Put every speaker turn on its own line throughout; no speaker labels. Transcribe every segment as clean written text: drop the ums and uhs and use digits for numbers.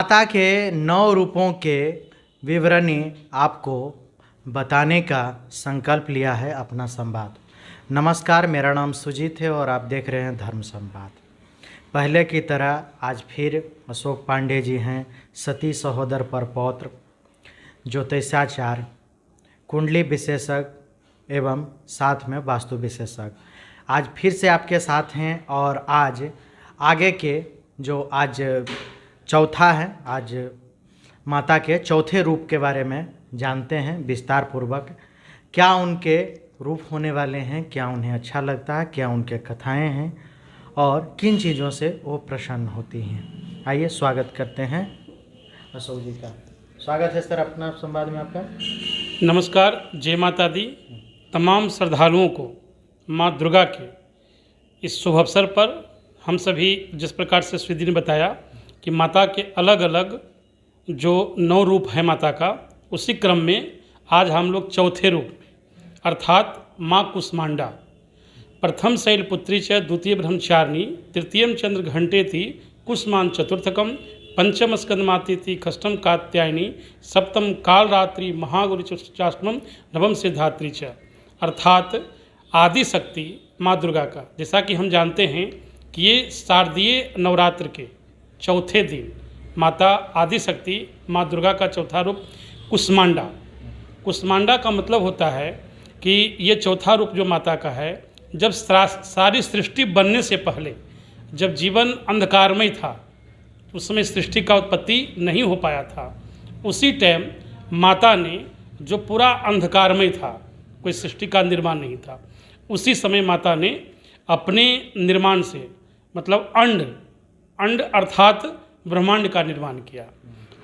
माता के 9 रूपों के विवरणी आपको बताने का संकल्प लिया है अपना संवाद। नमस्कार, मेरा नाम सुजीत है और आप देख रहे हैं धर्म संवाद। पहले की तरह आज फिर अशोक पांडे जी हैं, सती सहोदर पर पौत्र, ज्योतिषाचार्य, कुंडली विशेषज्ञ एवं साथ में वास्तु विशेषज्ञ आज फिर से आपके साथ हैं। और आज आगे के जो आज चौथा है, आज माता के चौथे रूप के बारे में जानते हैं विस्तार पूर्वक। क्या उनके रूप होने वाले हैं, क्या उन्हें अच्छा लगता है, क्या उनके कथाएं हैं और किन चीज़ों से वो प्रसन्न होती हैं। आइए स्वागत करते हैं अशोक जी का। स्वागत है सर अपना संवाद में आपका।
नमस्कार, जय माता दी। तमाम श्रद्धालुओं को माँ दुर्गा के इस शुभ अवसर पर हम सभी जिस प्रकार से श्री ने बताया कि माता के अलग अलग जो 9 रूप है माता का, उसी क्रम में आज हम लोग चौथे रूप अर्थात माँ कुष्मांडा, प्रथम शैलपुत्री च द्वितीय ब्रह्मचारिणी तृतीयम चंद्र घंटेति कुष्मान चतुर्थकम पंचम स्कंदमाती षष्ठम कात्यायनी सप्तम कालरात्रि महागौरी चाष्टमम नवम सिद्धात्री च अर्थात आदि शक्ति माँ दुर्गा का। जैसा कि हम जानते हैं कि ये शारदीय नवरात्र के चौथे दिन माता आदि शक्ति माँ दुर्गा का चौथा रूप कुष्मांडा। कुष्मांडा का मतलब होता है कि ये चौथा रूप जो माता का है, जब सारी सृष्टि बनने से पहले, जब जीवन अंधकारमय था, उस समय सृष्टि का उत्पत्ति नहीं हो पाया था, उसी टाइम माता ने जो पूरा अंधकारमय था, कोई सृष्टि का निर्माण नहीं था, उसी समय माता ने अपने निर्माण से मतलब अंड अर्थात ब्रह्मांड का निर्माण किया।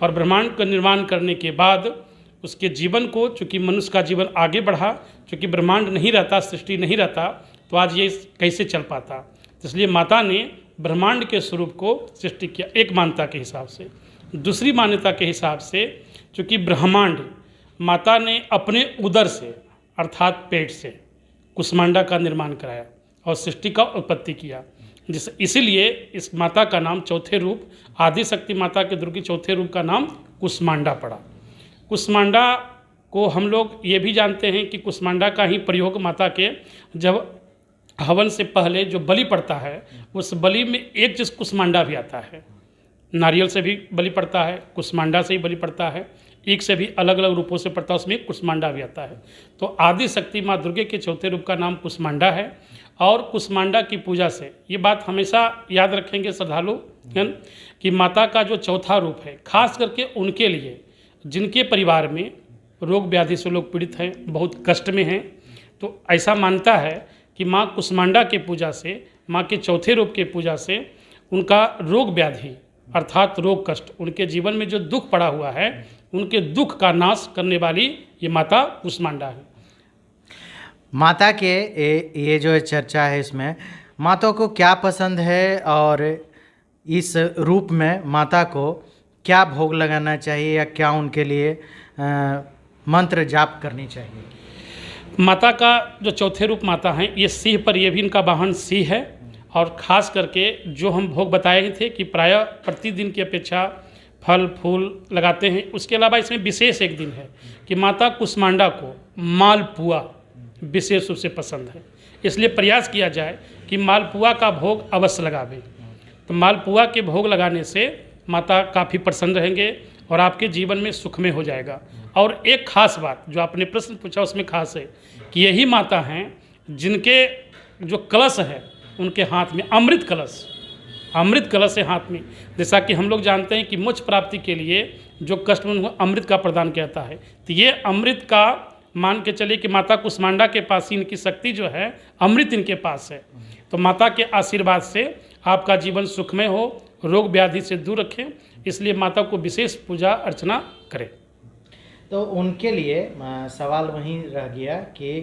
और ब्रह्मांड का निर्माण करने के बाद उसके जीवन को, चूँकि मनुष्य का जीवन आगे बढ़ा, चूँकि ब्रह्मांड नहीं रहता, सृष्टि नहीं रहता, तो आज ये कैसे चल पाता। तो इसलिए माता ने ब्रह्मांड के स्वरूप को सृष्टि किया, एक मान्यता के हिसाब से। दूसरी मान्यता के हिसाब से चूँकि ब्रह्मांड माता ने अपने उदर से अर्थात पेट से कुष्मांडा का निर्माण कराया और सृष्टि का उत्पत्ति किया, इसीलिए इस माता का नाम चौथे रूप आदि शक्ति माता के दुर्गा चौथे रूप का नाम कुष्मांडा पड़ा। कुष्मांडा को हम लोग ये भी जानते हैं कि कुष्मांडा का ही प्रयोग माता के जब हवन से पहले जो बलि पड़ता है, उस बलि में एक चीज़ कुष्मांडा भी आता है। नारियल से भी बलि पड़ता है, कुष्मांडा से ही बलि पड़ता है, एक से भी अलग अलग रूपों से पड़ता है, उसमें कुष्मांडा भी आता है। तो आदि शक्ति माँ दुर्गा के चौथे रूप का नाम कुष्मांडा है। और कुष्मांडा की पूजा से ये बात हमेशा याद रखेंगे श्रद्धालु कि माता का जो चौथा रूप है, खास करके उनके लिए जिनके परिवार में रोग व्याधि से लोग पीड़ित हैं, बहुत कष्ट में हैं, तो ऐसा मानता है कि माँ कुष्मांडा के पूजा से, माँ के चौथे रूप के पूजा से उनका रोग व्याधि अर्थात रोग कष्ट, उनके जीवन में जो दुख पड़ा हुआ है, उनके दुख का नाश करने वाली ये माता कुष्मांडा है।
माता के ये जो चर्चा है, इसमें माता को क्या पसंद है और इस रूप में माता को क्या भोग लगाना चाहिए या क्या उनके लिए मंत्र जाप करनी चाहिए।
माता का जो चौथे रूप माता हैं, ये सिंह पर, ये भी इनका वाहन सिंह है। और ख़ास करके जो हम भोग बताए थे कि प्रायः प्रतिदिन की अपेक्षा फल फूल लगाते हैं। उसके अलावा इसमें विशेष एक दिन है कि माता कुष्मांडा को मालपुआ विशेष रूप से पसंद है, इसलिए प्रयास किया जाए कि मालपुआ का भोग अवश्य लगावें। तो मालपुआ के भोग लगाने से माता काफ़ी प्रसन्न रहेंगे और आपके जीवन में सुखमय हो जाएगा। और एक खास बात जो आपने प्रश्न पूछा उसमें खास है कि यही माता हैं जिनके जो कलश है, उनके हाथ में अमृत कलश है हाथ में। जैसा कि हम लोग जानते हैं कि मोक्ष प्राप्ति के लिए जो कष्ट में उनको अमृत का प्रदान किया जाता है, तो ये अमृत का मान के चलिए कि माता कुष्मांडा के पास ही इनकी शक्ति जो है, अमृत इनके पास है। तो माता के आशीर्वाद से आपका जीवन सुखमय हो, रोग व्याधि से दूर रखें, इसलिए माता को विशेष पूजा अर्चना करें।
तो उनके लिए सवाल वहीं रह गया कि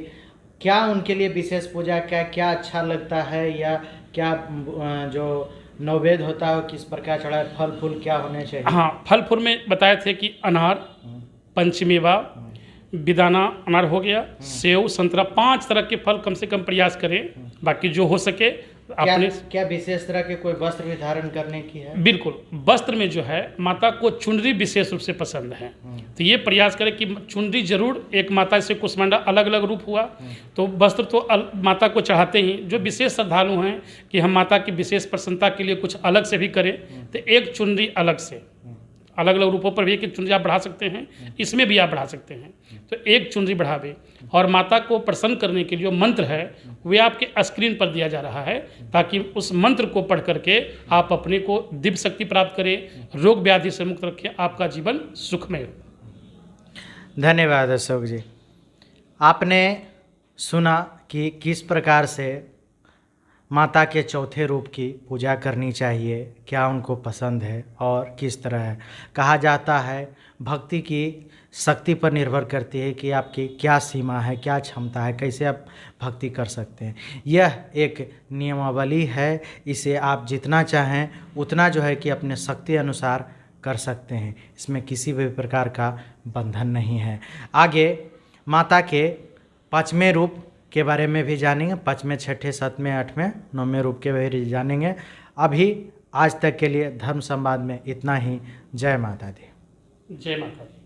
क्या उनके लिए विशेष पूजा क्या अच्छा लगता है, या क्या जो नैवेद्य होता है किस प्रकार चढ़ाए, फल फूल क्या होने चाहिए।
हाँ, फल फूल में बताए थे कि अनार, पंचमेवा, बेदाना अनार हो गया, सेव, संतरा, 5 तरह के फल कम से कम प्रयास करें। बाकी जो हो सके
क्या
अपने
क्या विशेष तरह के कोई वस्त्र भी धारण करने की है?
बिल्कुल, वस्त्र में जो है माता को चुनरी विशेष रूप से पसंद है। तो ये प्रयास करें कि चुनरी जरूर, एक माता से कुष्मांडा अलग अलग रूप हुआ, तो वस्त्र तो माता को चाहते ही। जो विशेष श्रद्धालु हैं कि हम माता की विशेष प्रसन्नता के लिए कुछ अलग से भी करें, तो एक चुनरी अलग से, अलग अलग रूपों पर भी एक चुनरी आप बढ़ा सकते हैं, इसमें भी आप बढ़ा सकते हैं। तो एक चुनरी बढ़ावे, और माता को प्रसन्न करने के लिए जो मंत्र है वे आपके स्क्रीन पर दिया जा रहा है, ताकि उस मंत्र को पढ़ करके आप अपने को दिव्य शक्ति प्राप्त करें, रोग व्याधि से मुक्त रखें, आपका जीवन सुखमय हो।
धन्यवाद अशोक जी। आपने सुना कि किस प्रकार से माता के चौथे रूप की पूजा करनी चाहिए, क्या उनको पसंद है और किस तरह है। कहा जाता है भक्ति की शक्ति पर निर्भर करती है कि आपकी क्या सीमा है, क्या क्षमता है, कैसे आप भक्ति कर सकते हैं। यह एक नियमावली है, इसे आप जितना चाहें उतना जो है कि अपने शक्ति अनुसार कर सकते हैं, इसमें किसी भी प्रकार का बंधन नहीं है। आगे माता के 5वें रूप के बारे में भी जानेंगे, 5वें, 6ठे, 7वें, 8वें, 9वें रूप के बारे में जानेंगे। अभी आज तक के लिए धर्म संवाद में इतना ही। जय माता दी।
जय माता दी।